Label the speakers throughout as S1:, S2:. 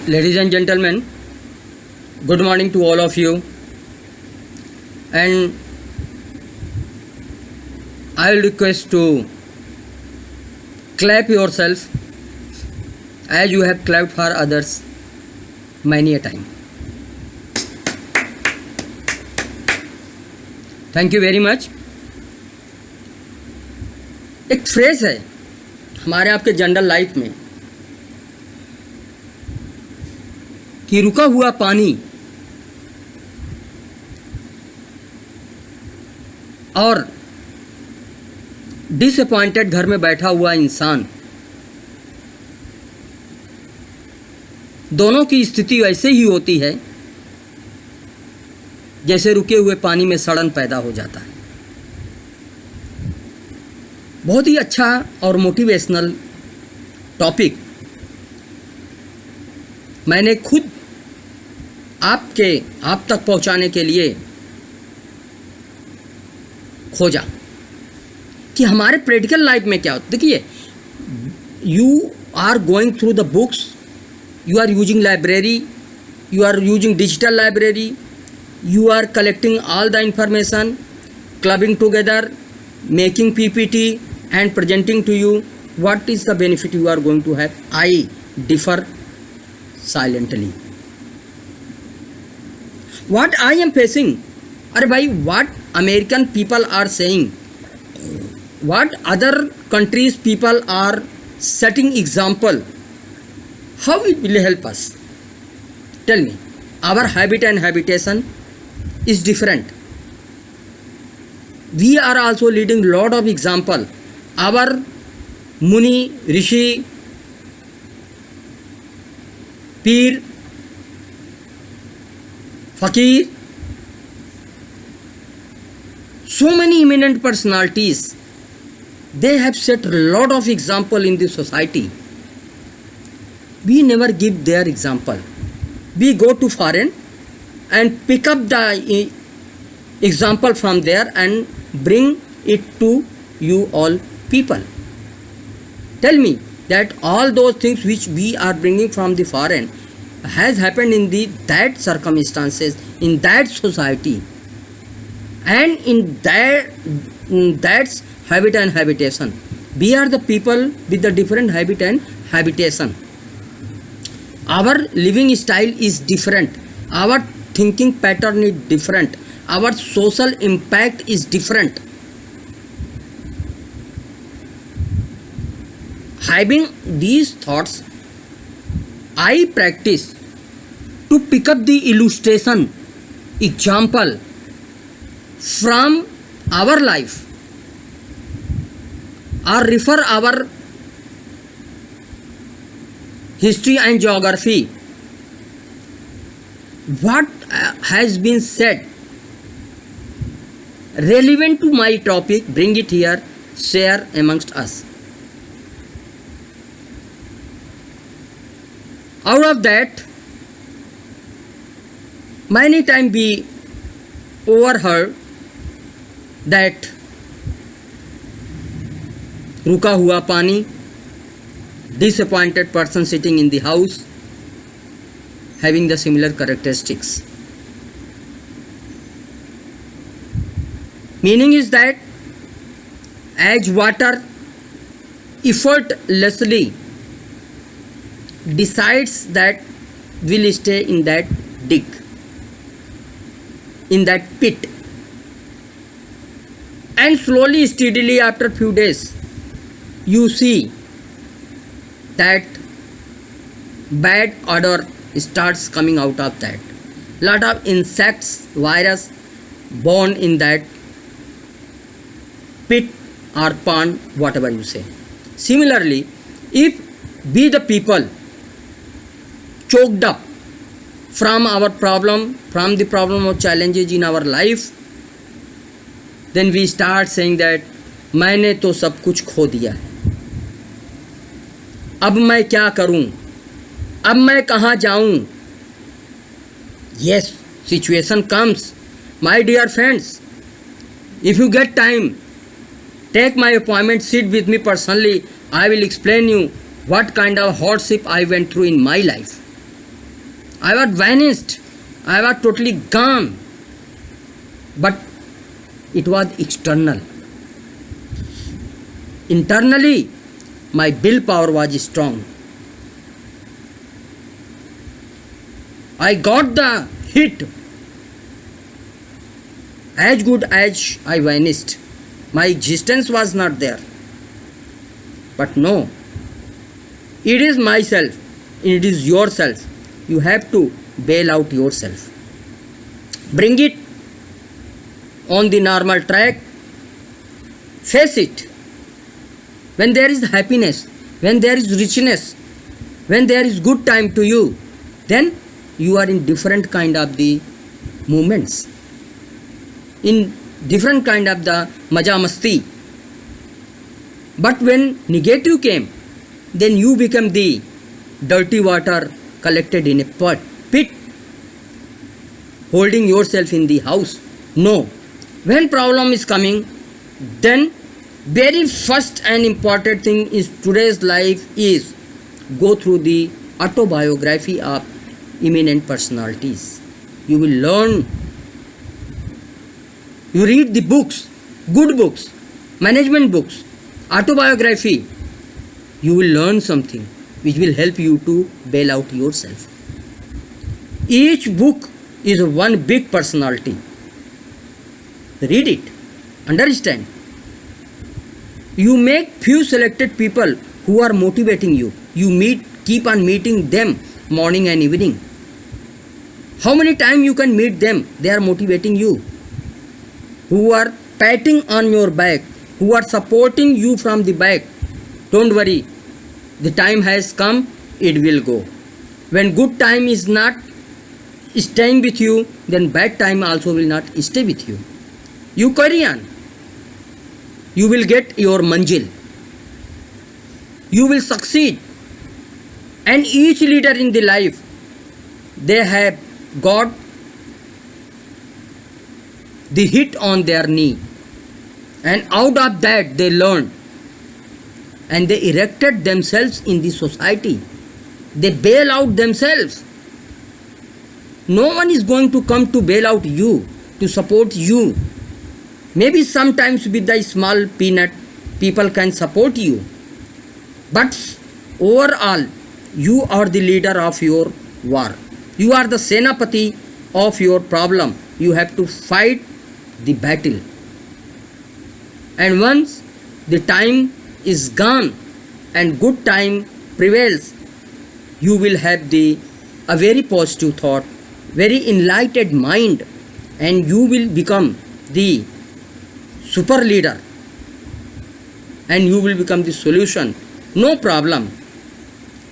S1: Ladies and gentlemen, good morning to all of you, and I will request to clap yourself as you have clapped for others many a time. Thank you very much. एक phrase है हमारे आपके general life में कि रुका हुआ पानी और डिसअपॉइंटेड घर में बैठा हुआ इंसान, दोनों की स्थिति वैसे ही होती है जैसे रुके हुए पानी में सड़न पैदा हो जाता है। बहुत ही अच्छा और मोटिवेशनल टॉपिक मैंने खुद आप तक पहुंचाने के लिए खोजा कि हमारे प्रैक्टिकल लाइफ में क्या होता है। देखिए, you are going through the books, you are using library, you are using digital library, you are collecting all the information, clubbing together, making PPT and presenting to you. What is the benefit you are going to have? I differ silently. What I am facing, अरे भाई, what American people are saying, what other countries people are setting example, how it will help us? Tell me. Our habit and habitation is different. We are also leading lot of example. Our Muni, Rishi, Peer, Fakir, so many eminent personalities, they have set a lot of example in the society. We never give their example. We go to foreign and pick up the example from there and bring it to you all people. Tell me that all those things which we are bringing from the foreign has happened in that circumstances, in that society, and in that habit and habitation. We are the people with the different habit and habitation. Our living style is different. Our thinking pattern is different. Our social impact is different. Having these thoughts, I practice to pick up the illustration, example from our life, or refer our history and geography. What has been said relevant to my topic, bring it here, share amongst us. Out of that, many times we overheard that रुका हुआ पानी, disappointed person sitting in the house having the similar characteristics. Meaning is that as water effortlessly decides that will stay in that dig, in that pit, and slowly, steadily after few days, you see that bad odor starts coming out of that. Lot of insects, virus born in that pit or pond, whatever you say. Similarly, if we the people choked up from our problem, from the problem of challenges in our life, then we start saying that मैंने तो सब कुछ खो दिया है, अब मैं क्या करूं, अब मैं कहाँ जाऊं. Yes, situation comes. My dear friends, if you get time, take my appointment, sit with me personally. I will explain you what kind of hardship I went through in my life. I was vanished. I was totally gone. But it was external. Internally, my willpower was strong. I got the hit. As good as I vanished, my existence was not there. But no, it is myself, it is yourself. You have to bail out yourself. Bring it on the normal track. Face it. When there is happiness, when there is richness, when there is good time to you, then you are in different kind of the movements, in different kind of the maja masti. But when negative came, then you become the dirty water collected in a pit, holding yourself in the house. No, when problem is coming, then very first and important thing is today's life is go through the autobiography of eminent personalities. You will learn. You read the books, good books, management books, autobiography. You will learn something which will help you to bail out yourself. Each book is one big personality. Read it, understand. You make few selected people who are motivating you. You keep on meeting them morning and evening. How many times you can meet them? They are motivating you, who are patting on your back, who are supporting you from the back. Don't worry, the time has come, it will go. When good time is not staying with you, then bad time also will not stay with you. You carry on. You will get your manjil. You will succeed. And each leader in the life, they have got the hit on their knee. And out of that they learned. And they erected themselves in the society. They bail out themselves. No one is going to come to bail out you, to support you. Maybe sometimes with the small peanut, people can support you. But overall, you are the leader of your war. You are the Senapati of your problem. You have to fight the battle. And once the time is gone and good time prevails, you will have a very positive thought, very enlightened mind, and you will become the super leader, and you will become the solution. No problem.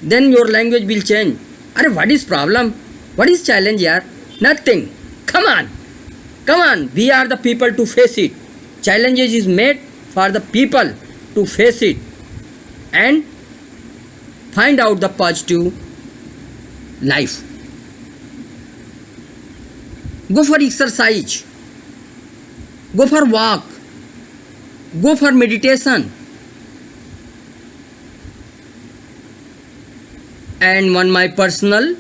S1: Then your language will change. Are what is problem? What is challenge here? Nothing. Come on. We are the people to face it. Challenges is made for the people to face it and find out the positive life. Go for exercise. Go for walk. Go for meditation. And one my personal,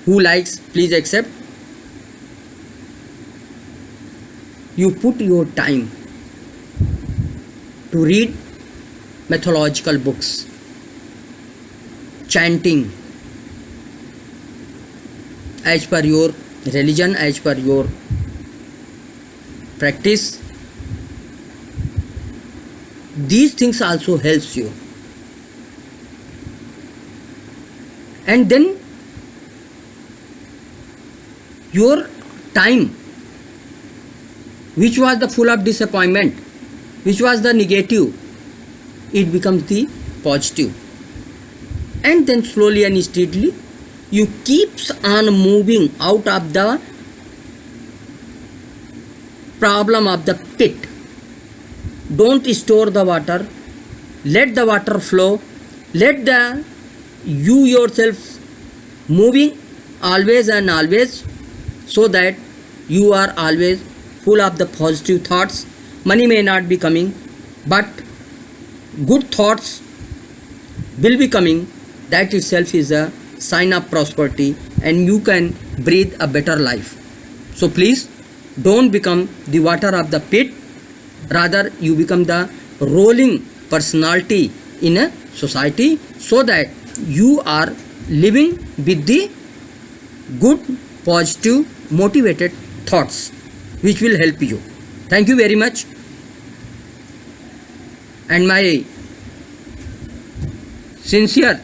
S1: who likes, please accept. You put your time to read mythological books, chanting as per your religion, as per your practice. These things also helps you. And then your time, which was the full of disappointment, which was the negative, it becomes the positive. And then slowly and steadily you keeps on moving out of the problem of the pit. Don't store the water. Let the water flow. Let you yourself moving always and always, so that you are always full of the positive thoughts. Money may not be coming, but good thoughts will be coming. That itself is a sign of prosperity and you can breathe a better life. So please don't become the water of the pit, rather you become the rolling personality in a society, so that you are living with the good, positive, motivated thoughts which will help you. Thank you very much. And my sincere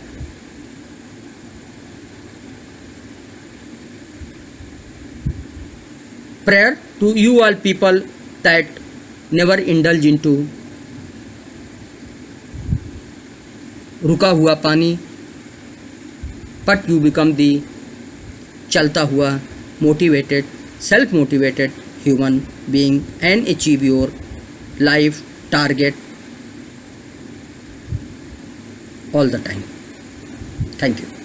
S1: prayer to you all people that never indulge into रुका हुआ पानी, but you become the चलता हुआ motivated, self-motivated human being and achieve your life target all the time. Thank you.